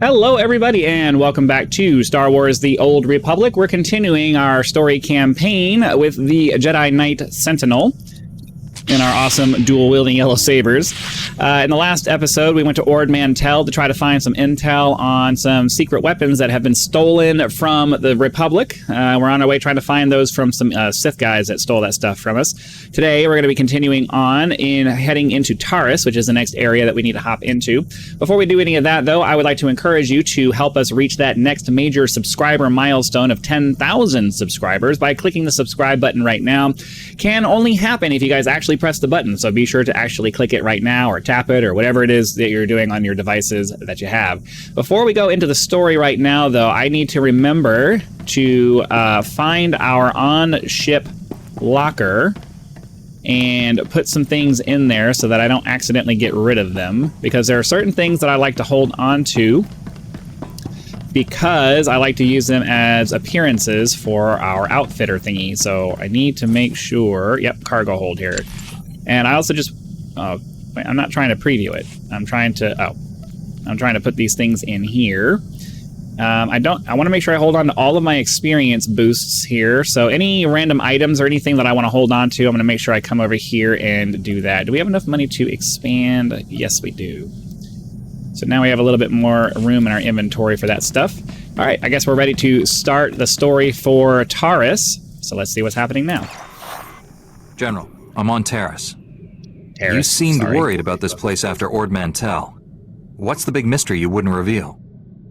Hello, everybody, and welcome back to Star Wars The Old Republic. We're continuing our story campaign with the Jedi Knight Sentinel in our awesome dual-wielding yellow sabers. In the last episode, we went to Ord Mantell to try to find some intel on some secret weapons that have been stolen from the Republic. We're on our way trying to find those from some Sith guys that stole that stuff from us. Today, we're going to be continuing on in heading into Taris, which is the next area that we need to hop into. Before we do any of that, though, I would like to encourage you to help us reach that next major subscriber milestone of 10,000 subscribers by clicking the subscribe button right now. Can only happen if you guys actually press the button, so be sure to actually click it right now or tap it or whatever it is that you're doing on your devices that you have. Before we go into the story right now, though, I need to remember to find our on-ship locker and put some things in there so that I don't accidentally get rid of them, because there are certain things that I like to hold on to because I like to use them as appearances for our outfitter thingy. So I need to make sure, yep, cargo hold here. And I also just, wait, I'm not trying to preview it. I'm trying to put these things in here. I want to make sure I hold on to all of my experience boosts here. So any random items or anything that I want to hold on to, I'm going to make sure I come over here and do that. Do we have enough money to expand? Yes, we do. So now we have a little bit more room in our inventory for that stuff. All right, I guess we're ready to start the story for Taris. So let's see what's happening now. General, I'm on Taris. Taris, you seemed worried about this place after Ord Mantell. What's the big mystery you wouldn't reveal?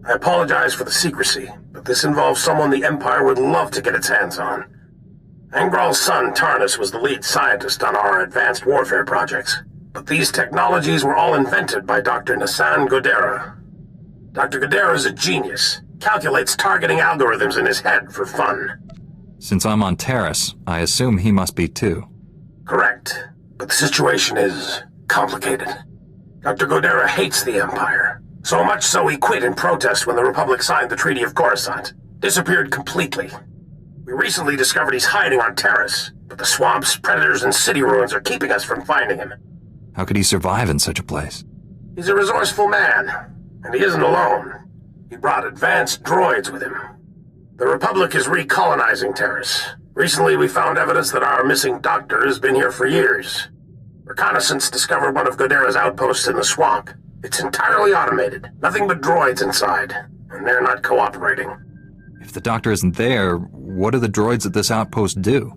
I apologize for the secrecy, but this involves someone the Empire would love to get its hands on. Angral's son, Taris, was the lead scientist on our advanced warfare projects. But these technologies were all invented by Dr. Nassan Godera. Dr. Godera is a genius, calculates targeting algorithms in his head for fun. Since I'm on Taris, I assume he must be too. Correct, but the situation is complicated. Dr. Godera hates the Empire, so much so he quit in protest when the Republic signed the Treaty of Coruscant. Disappeared completely. We recently discovered he's hiding on Taris, but the swamps, predators, and city ruins are keeping us from finding him. How could he survive in such a place? He's a resourceful man, and he isn't alone. He brought advanced droids with him. The Republic is recolonizing Taris. Recently, we found evidence that our missing doctor has been here for years. Reconnaissance discovered one of Godera's outposts in the swamp. It's entirely automated, nothing but droids inside, and they're not cooperating. If the doctor isn't there, what do the droids at this outpost do?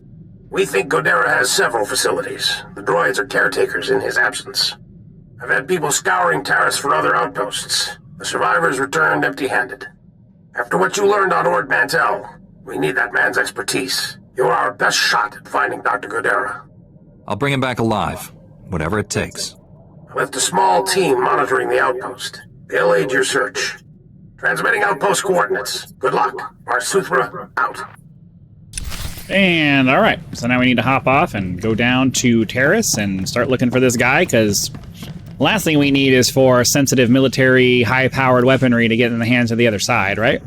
We think Godera has several facilities. The droids are caretakers in his absence. I've had people scouring Taris for other outposts. The survivors returned empty-handed. After what you learned on Ord Mantell, we need that man's expertise. You're our best shot at finding Dr. Godera. I'll bring him back alive, whatever it takes. I left a small team monitoring the outpost. They'll aid your search. Transmitting outpost coordinates. Good luck. Arsuthra, out. And all right, so now we need to hop off and go down to Taris and start looking for this guy, because the last thing we need is for sensitive military, high-powered weaponry to get in the hands of the other side, right?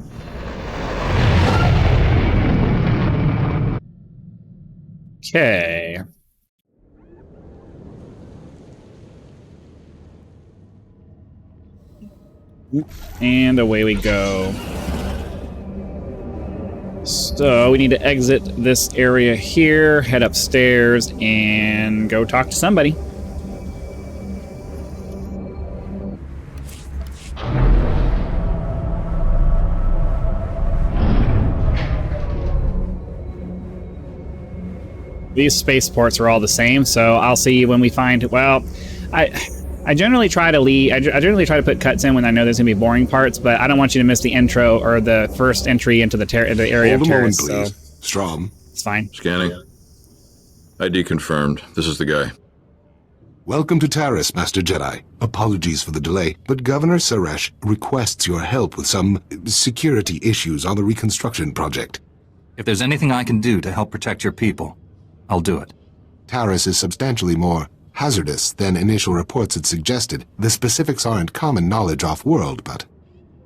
Okay. And away we go. So we need to exit this area here, head upstairs, and go talk to somebody. These spaceports are all the same, so I'll see when we find, well, I generally try to leave. I generally try to put cuts in when I know there's gonna be boring parts, but I don't want you to miss the intro or the first entry into the area of Taris. Hold a moment, please. Strom. It's fine. Scanning. ID confirmed. This is the guy. Welcome to Taris, Master Jedi. Apologies for the delay, but Governor Saresh requests your help with some security issues on the reconstruction project. If there's anything I can do to help protect your people, I'll do it. Taris is substantially more hazardous than initial reports had suggested. The specifics aren't common knowledge off-world, but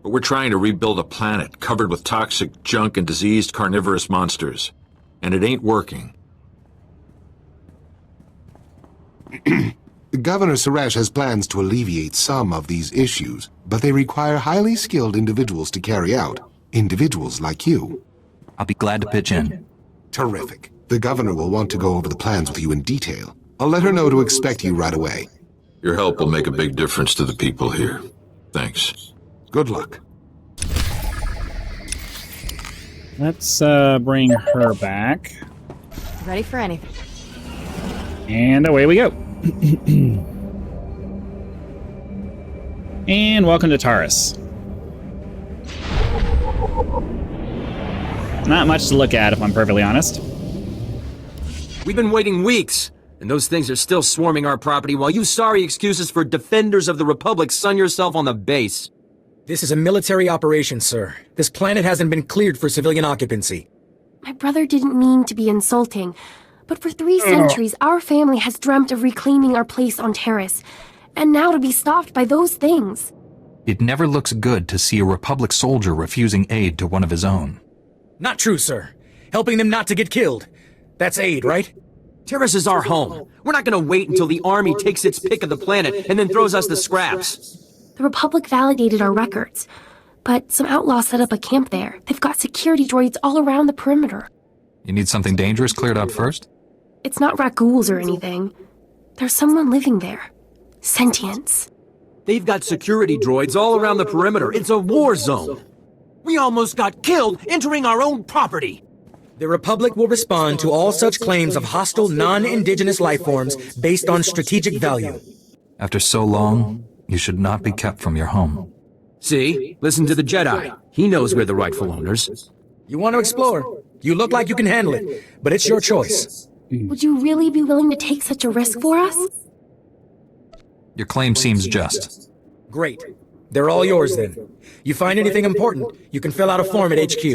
We're trying to rebuild a planet covered with toxic junk and diseased carnivorous monsters. And it ain't working. Governor Saresh has plans to alleviate some of these issues, but they require highly skilled individuals to carry out. Individuals like you. I'll be glad to pitch in. Terrific. The governor will want to go over the plans with you in detail. I'll let her know to expect you right away. Your help will make a big difference to the people here. Thanks. Good luck. Let's bring her back. Ready for anything. And away we go. And welcome to Taris. Not much to look at, if I'm perfectly honest. We've been waiting weeks, and those things are still swarming our property while you sorry excuses for defenders of the Republic sun yourself on the base. This is a military operation, sir. This planet hasn't been cleared for civilian occupancy. My brother didn't mean to be insulting, but for 3 centuries, our family has dreamt of reclaiming our place on Taris, and now to be stopped by those things. It never looks good to see a Republic soldier refusing aid to one of his own. Not true, sir. Helping them not to get killed. That's aid, right? Taris is our home. We're not gonna wait until the army takes its pick of the planet and then throws us the scraps. The Republic validated our records, but some outlaws set up a camp there. They've got security droids all around the perimeter. You need something dangerous cleared out first? It's not raccoons or anything. There's someone living there. Sentience. They've got security droids all around the perimeter. It's a war zone. We almost got killed entering our own property. The Republic will respond to all such claims of hostile, non-indigenous life forms based on strategic value. After so long, you should not be kept from your home. See? Listen to the Jedi. He knows we're the rightful owners. You want to explore? You look like you can handle it, but it's your choice. Would you really be willing to take such a risk for us? Your claim seems just. Great. They're all yours then. You find anything important, you can fill out a form at HQ.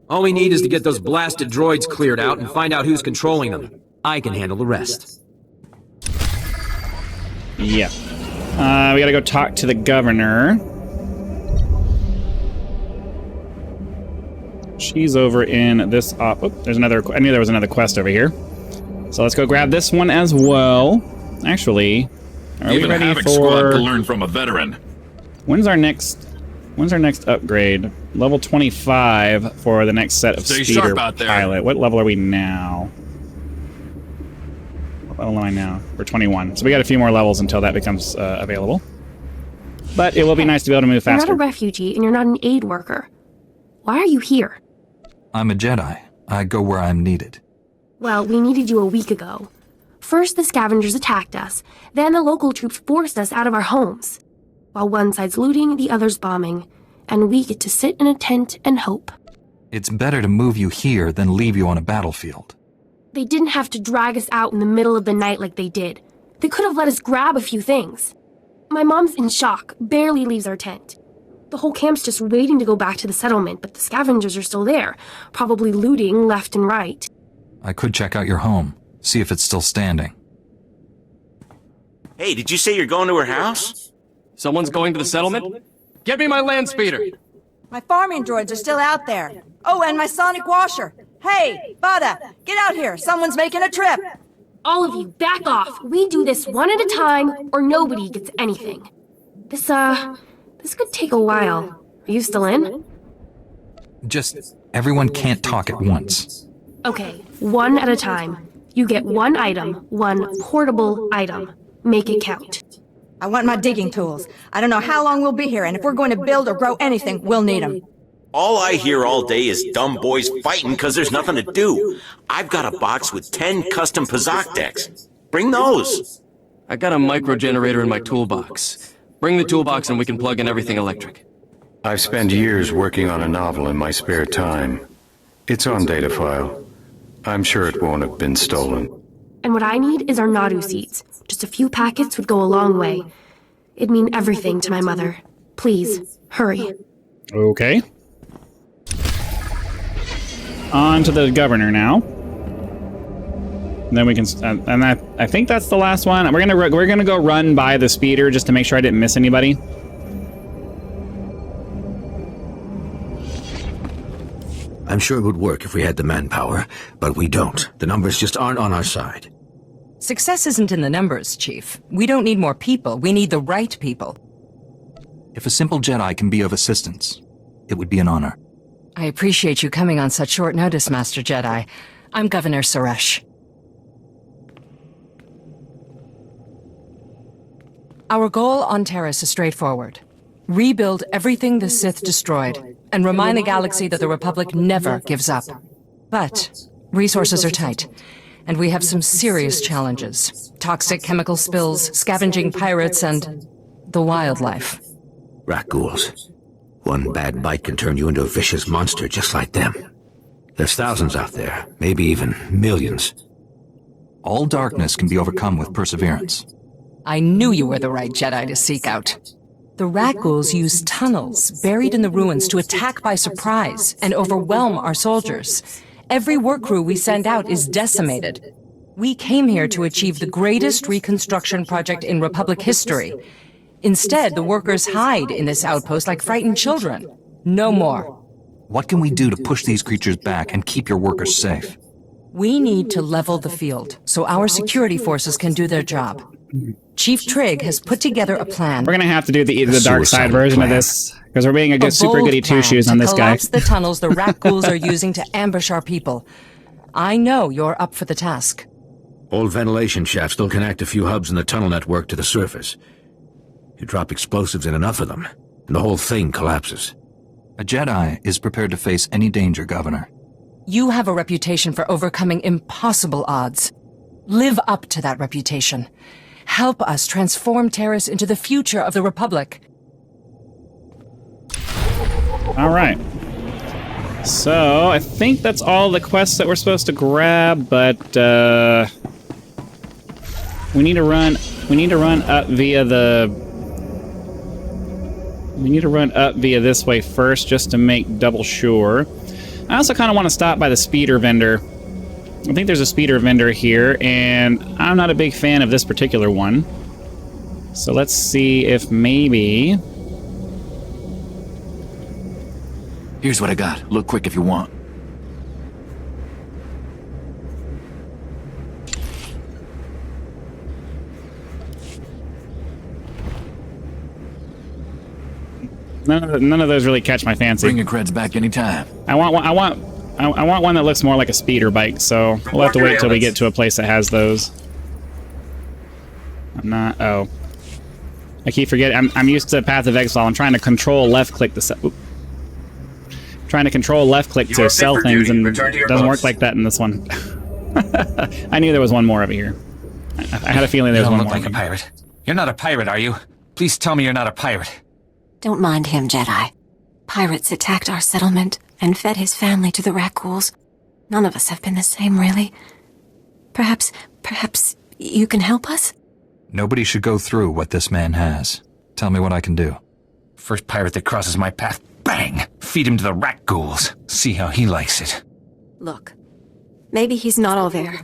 All we need is to get those blasted droids cleared out and find out who's controlling them. I can handle the rest. Yeah. We gotta go talk to the governor. She's over in this... there's another... I knew there was another quest over here. So let's go grab this one as well. Actually, are we ready Havoc for... Squad to learn from a veteran. When's our next upgrade? Level 25 for the next set of Stay speeder sharp out there. pilot. What level are we now? What level am I now? We're 21. So we got a few more levels until that becomes available. But it will be nice to be able to move faster. You're not a refugee, and you're not an aid worker. Why are you here? I'm a Jedi. I go where I'm needed. Well, we needed you a week ago. First, the scavengers attacked us. Then the local troops forced us out of our homes. While one side's looting, the other's bombing. And we get to sit in a tent and hope. It's better to move you here than leave you on a battlefield. They didn't have to drag us out in the middle of the night like they did. They could have let us grab a few things. My mom's in shock, barely leaves our tent. The whole camp's just waiting to go back to the settlement, but the scavengers are still there, probably looting left and right. I could check out your home, see if it's still standing. Hey, did you say you're going to her house? Someone's going to the settlement? Get me my land speeder! My farming droids are still out there. Oh, and my sonic washer. Hey, Bada, get out here. Someone's making a trip. All of you, back off. We do this one at a time, or nobody gets anything. This could take a while. Are you still in? Just, everyone can't talk at once. Okay, one at a time. You get one item, one portable item. Make it count. I want my digging tools. I don't know how long we'll be here, and if we're going to build or grow anything, we'll need them. All I hear all day is dumb boys fighting because there's nothing to do. I've got a box with 10 custom Pazak decks. Bring those. I got a micro generator in my toolbox. Bring the toolbox and we can plug in everything electric. I've spent years working on a novel in my spare time. It's on data file. I'm sure it won't have been stolen. And what I need is our Nadu seeds. Just a few packets would go a long way. It'd mean everything to my mother. Please, hurry. Okay. On to the governor now. And then we can, and I think that's the last one. We're gonna go run by the speeder just to make sure I didn't miss anybody. I'm sure it would work if we had the manpower, but we don't. The numbers just aren't on our side. Success isn't in the numbers, Chief. We don't need more people, we need the right people. If a simple Jedi can be of assistance, it would be an honor. I appreciate you coming on such short notice, Master Jedi. I'm Governor Saresh. Our goal on Taris is straightforward. Rebuild everything the Sith destroyed, and remind the galaxy that the Republic never gives up. But resources are tight, and we have some serious challenges. Toxic chemical spills, scavenging pirates, and the wildlife. Rat ghouls. One bad bite can turn you into a vicious monster just like them. There's thousands out there, maybe even millions. All darkness can be overcome with perseverance. I knew you were the right Jedi to seek out. The rat ghouls use tunnels buried in the ruins to attack by surprise and overwhelm our soldiers. Every work crew we send out is decimated. We came here to achieve the greatest reconstruction project in Republic history. Instead, the workers hide in this outpost like frightened children. No more. What can we do to push these creatures back and keep your workers safe? We need to level the field so our security forces can do their job. Chief Trigg has put together a plan. We're gonna have to do the dark side version of this because we're being a good super goody two shoes on this guy. Collapse the tunnels the rat ghouls are using to ambush our people. I know you're up for the task. Old ventilation shafts still connect a few hubs in the tunnel network to the surface. You drop explosives in enough of them, and the whole thing collapses. A Jedi is prepared to face any danger, Governor. You have a reputation for overcoming impossible odds. Live up to that reputation. Help us transform Taris into the future of the Republic. All right. So, I think that's all the quests that we're supposed to grab, but we need to run up via this way first just to make double sure. I also kind of want to stop by the speeder vendor. I think there's a speeder vendor here, and I'm not a big fan of this particular one. So let's see if maybe... Here's what I got. Look quick if you want. None of those really catch my fancy. Bring your creds back anytime. I want one that looks more like a speeder bike, so we'll have to wait till we get to a place that has those. Oh. I keep forgetting. I'm used to Path of Exile. I'm trying to control left click to sell things, and it doesn't work like that in this one. I knew there was one more over here. I had a feeling there was one more. You don't look like a pirate. You're not a pirate, are you? Please tell me you're not a pirate. Don't mind him, Jedi. Pirates attacked our settlement and fed his family to the rat ghouls. None of us have been the same, really. Perhaps you can help us? Nobody should go through what this man has. Tell me what I can do. First pirate that crosses my path, bang! Feed him to the rat ghouls. See how he likes it. Look, maybe he's not all there,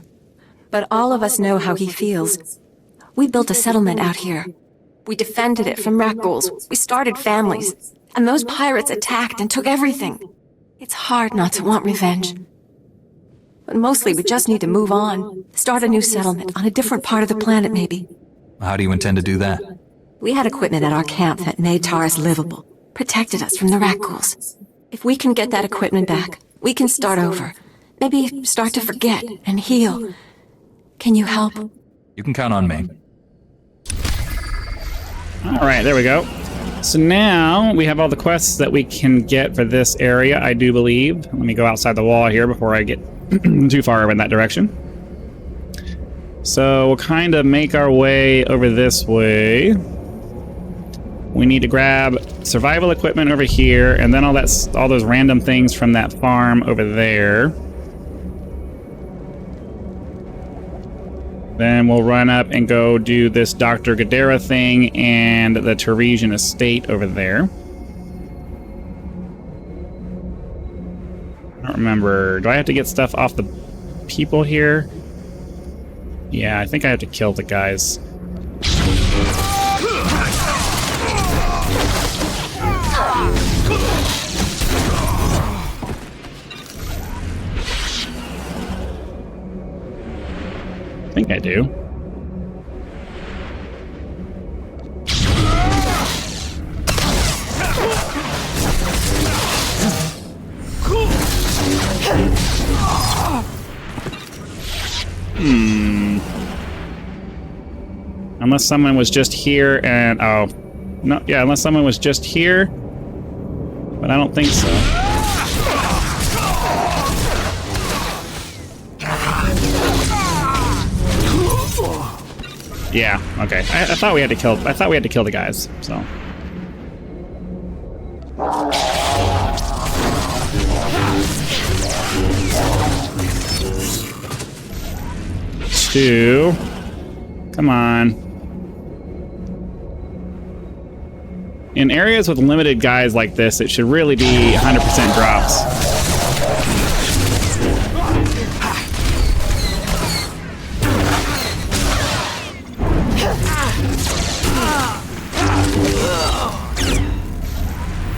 but all of us know how he feels. We built a settlement out here. We defended it from rat ghouls. We started families. And those pirates attacked and took everything. It's hard not to want revenge. But mostly we just need to move on. Start a new settlement on a different part of the planet, maybe. How do you intend to do that? We had equipment at our camp that made Taris livable. Protected us from the rat ghouls. If we can get that equipment back, we can start over. Maybe start to forget and heal. Can you help? You can count on me. Alright, there we go. So now we have all the quests that we can get for this area, I do believe. Let me go outside the wall here before I get too far in that direction. So we'll kind of make our way over this way. We need to grab survival equipment over here, and then all those random things from that farm over there. Then we'll run up and go do this Dr. Gadara thing and the Taresian estate over there. I don't remember. Do I have to get stuff off the people here? Yeah, I think I have to kill the guys. I think I do. Unless someone was just here and... Oh. No, yeah, unless someone was just here. But I don't think so. Yeah, okay. I thought we had to kill... I thought we had to kill the guys, so... Two. Come on. In areas with limited guys like this, it should really be 100% drops.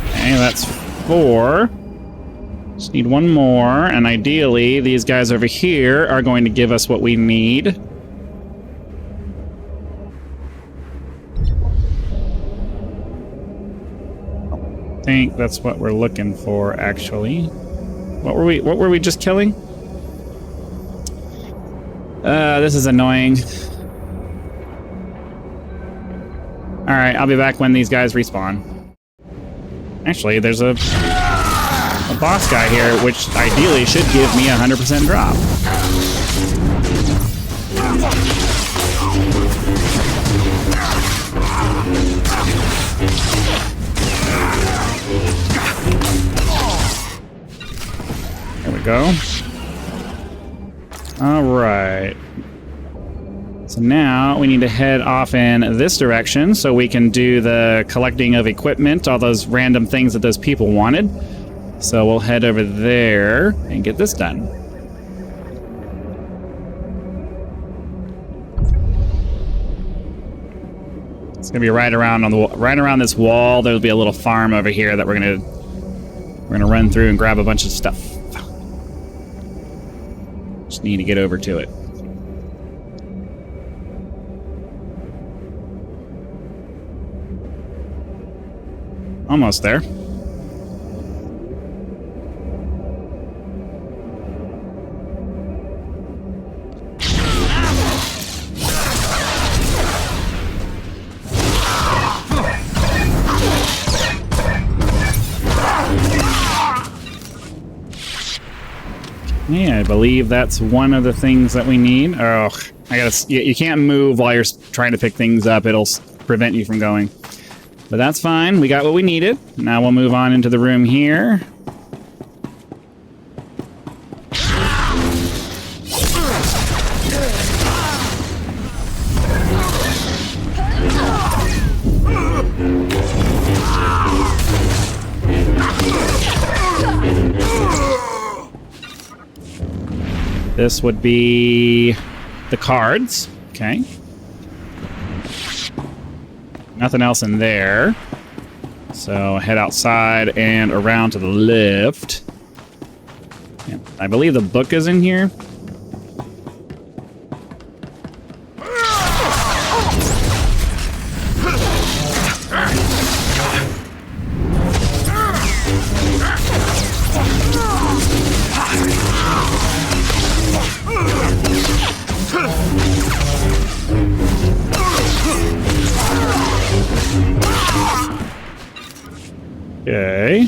Okay, that's 4. Just need one more, and ideally, these guys over here are going to give us what we need. I think that's what we're looking for, actually. What were we just killing? This is annoying. Alright, I'll be back when these guys respawn. Actually, there's a boss guy here, which ideally should give me 100% drop. There we go. Alright. So now we need to head off in this direction so we can do the collecting of equipment, all those random things that those people wanted. So we'll head over there and get this done. It's gonna be right around this wall. There'll be a little farm over here that we're gonna run through and grab a bunch of stuff. Just need to get over to it. Almost there. Yeah, I believe that's one of the things that we need. Oh, you can't move while you're trying to pick things up. It'll prevent you from going. But that's fine. We got what we needed. Now we'll move on into the room here. This would be the cards. Okay. Nothing else in there. So head outside and around to the left. Yeah, I believe the book is in here. Okay,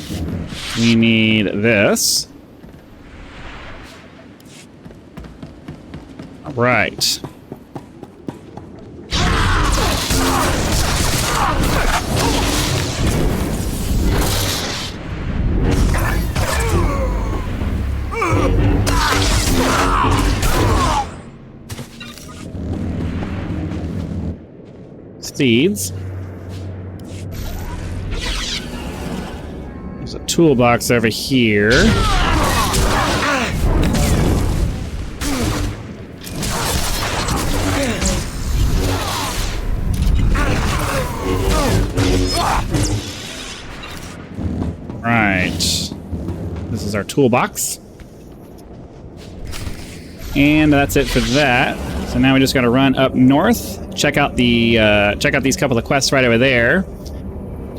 we need this. All right. Seeds. There's a toolbox over here. Right. This is our toolbox. And that's it for that. So now we just gotta run up north. Check out these couple of quests right over there,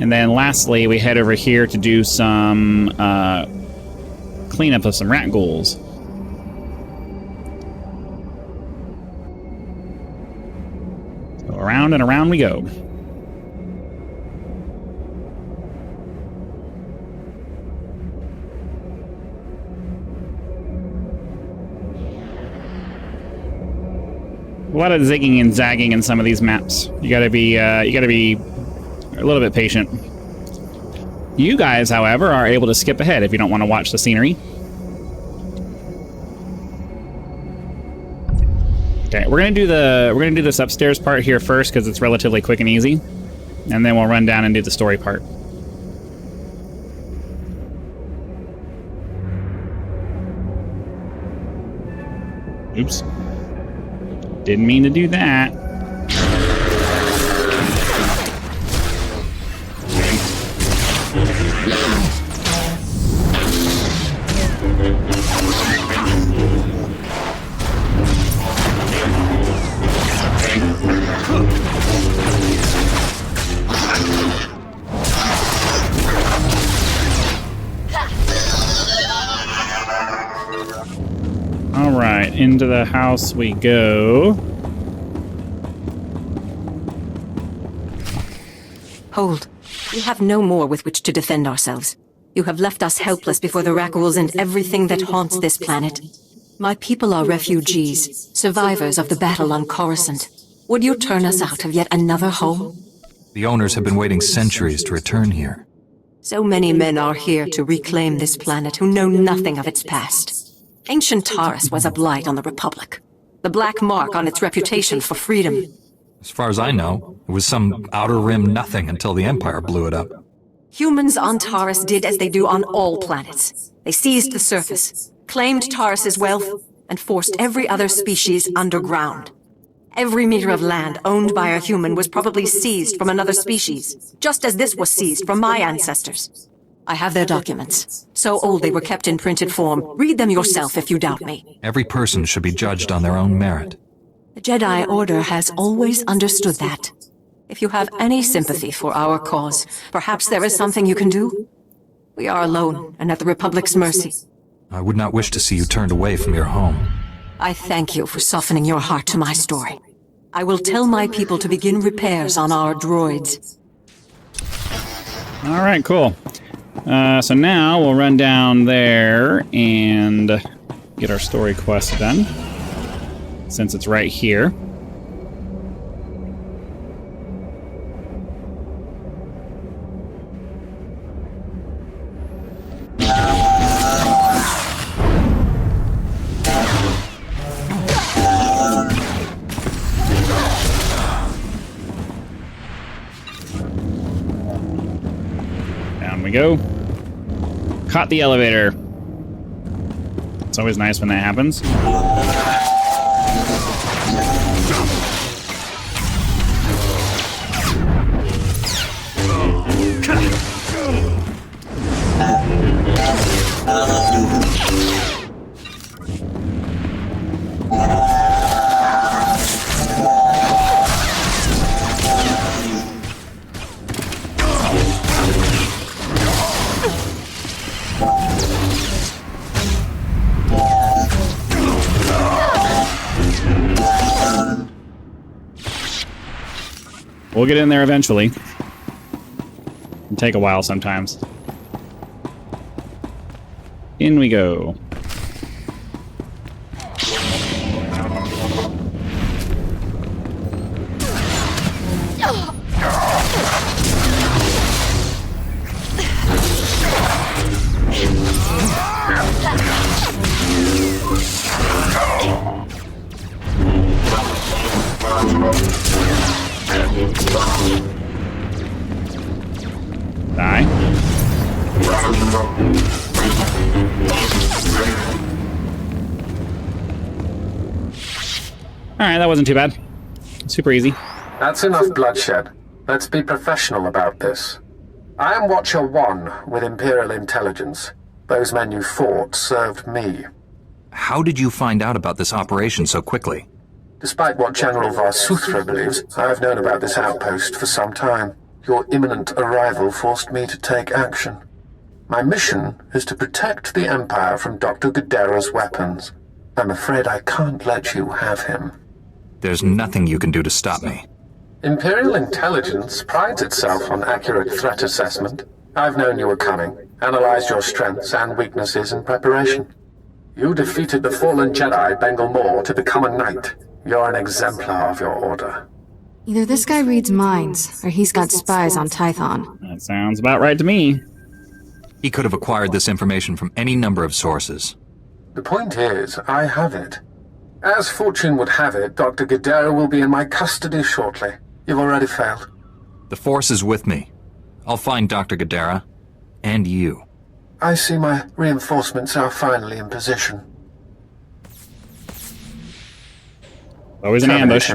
and then lastly we head over here to do some cleanup of some rat ghouls. Around and around we go. A lot of zigging and zagging in some of these maps. You gotta be a little bit patient. You guys, however, are able to skip ahead if you don't want to watch the scenery. Okay, we're gonna do this upstairs part here first because it's relatively quick and easy, and then we'll run down and do the story part. Oops. Didn't mean to do that. All right, into the house we go. Hold. We have no more with which to defend ourselves. You have left us helpless before the Rakghouls and everything that haunts this planet. My people are refugees, survivors of the battle on Coruscant. Would you turn us out of yet another home? The owners have been waiting centuries to return here. So many men are here to reclaim this planet who know nothing of its past. Ancient Taris was a blight on the Republic. The black mark on its reputation for freedom. As far as I know, it was some outer rim nothing until the Empire blew it up. Humans on Taris did as they do on all planets. They seized the surface, claimed Taris's wealth, and forced every other species underground. Every meter of land owned by a human was probably seized from another species, just as this was seized from my ancestors. I have their documents. So old they were kept in printed form. Read them yourself if you doubt me. Every person should be judged on their own merit. The Jedi Order has always understood that. If you have any sympathy for our cause, perhaps there is something you can do? We are alone and at the Republic's mercy. I would not wish to see you turned away from your home. I thank you for softening your heart to my story. I will tell my people to begin repairs on our droids. All right, cool. So now we'll run down there and get our story quest done, since it's right here. Down we go. Caught the elevator. It's always nice when that happens. We'll get in there eventually. It'll take a while sometimes. In we go. Die. Alright, that wasn't too bad. Super easy. That's enough bloodshed. Let's be professional about this. I am Watcher 1 with Imperial Intelligence. Those men you fought served me. How did you find out about this operation so quickly? Despite what General Varsuthra believes, I have known about this outpost for some time. Your imminent arrival forced me to take action. My mission is to protect the Empire from Dr. Gadera's weapons. I'm afraid I can't let you have him. There's nothing you can do to stop me. Imperial intelligence prides itself on accurate threat assessment. I've known you were coming, analyzed your strengths and weaknesses in preparation. You defeated the fallen Jedi Bengal Moore to become a knight. You're an exemplar of your order. Either this guy reads minds, or he's got spies on Tython. That sounds about right to me. He could have acquired this information from any number of sources. The point is, I have it. As fortune would have it, Dr. Guerrero will be in my custody shortly. You've already failed. The Force is with me. I'll find Dr. Guerrero. And you. I see my reinforcements are finally in position. Always an ambush.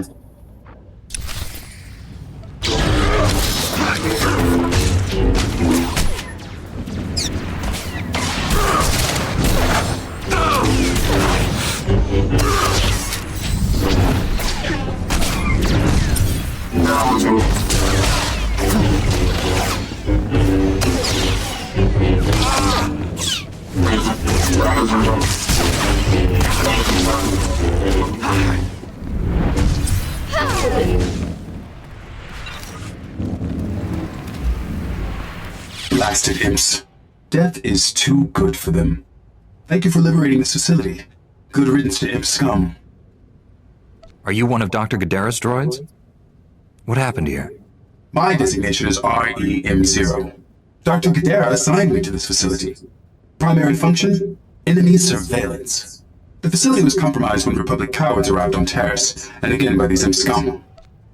Blasted imps. Death is too good for them. Thank you for liberating this facility. Good riddance to imp scum. Are you one of Dr. Guerrero's droids? What happened here? My designation is REM0. Dr. Guerrero assigned me to this facility. Primary function? Enemy surveillance. The facility was compromised when Republic cowards arrived on Taris, and again by these imp scum.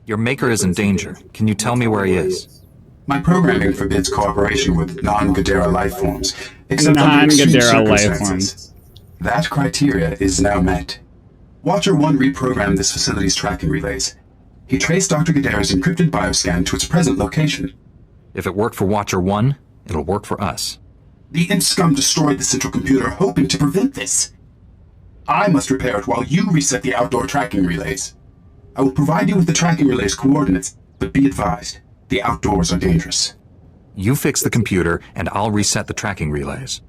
Your maker is in danger. Can you tell me where he is? My programming forbids cooperation with non-Guerrero life forms, except under extreme circumstances. That criteria is now met. Watcher 1 reprogrammed this facility's tracking relays. He traced Dr. Guerrero's encrypted bioscan to its present location. If it worked for Watcher 1, it'll work for us. The imp scum destroyed the central computer, hoping to prevent this. I must repair it while you reset the outdoor tracking relays. I will provide you with the tracking relay's coordinates, but be advised, the outdoors are dangerous. You fix the computer, and I'll reset the tracking relays.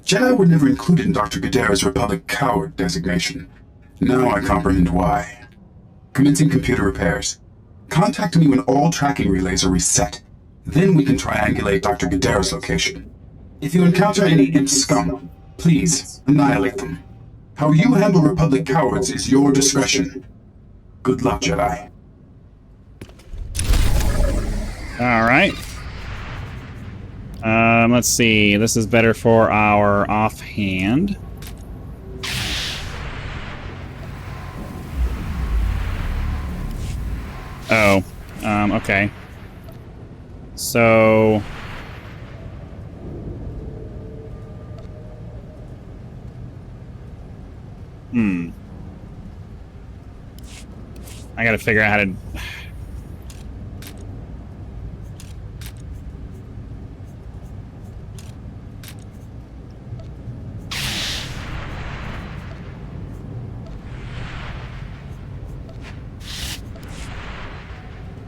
Jedi were never included in Dr. Guerrero's Republic coward designation. Now I comprehend why. Commencing computer repairs. Contact me when all tracking relays are reset. Then we can triangulate Dr. Guerrero's location. If you encounter any imp scum, please annihilate them. How you handle Republic cowards is your discretion. Good luck, Jedi. Alright. Let's see. This is better for our offhand. Oh. Okay. So... I gotta figure out how to...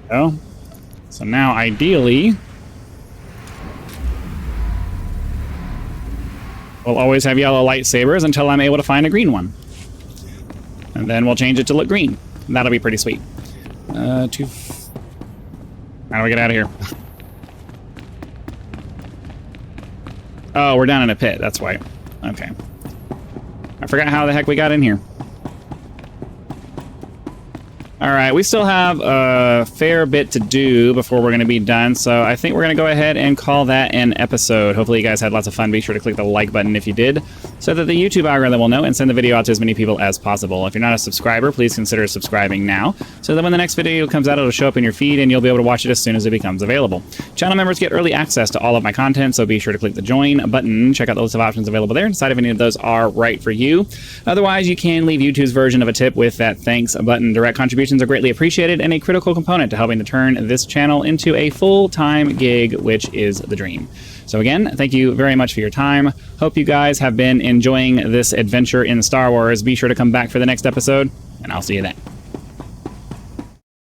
Oh. So now, ideally... we'll always have yellow lightsabers until I'm able to find a green one. And then we'll change it to look green. That'll be pretty sweet. How do we get out of here? Oh, we're down in a pit. That's why. Okay. I forgot how the heck we got in here. Alright, we still have a fair bit to do before we're going to be done, so I think we're going to go ahead and call that an episode. Hopefully you guys had lots of fun. Be sure to click the like button if you did, so that the YouTube algorithm will know and send the video out to as many people as possible. If you're not a subscriber, please consider subscribing now, so that when the next video comes out, it'll show up in your feed and you'll be able to watch it as soon as it becomes available. Channel members get early access to all of my content, so be sure to click the join button, check out the list of options available there, and decide if any of those are right for you. Otherwise, you can leave YouTube's version of a tip with that thanks button. Direct contributions are greatly appreciated and a critical component to helping to turn this channel into a full-time gig, which is the dream. So again, thank you very much for your time. Hope you guys have been enjoying this adventure in Star Wars. Be sure to come back for the next episode, and I'll see you then.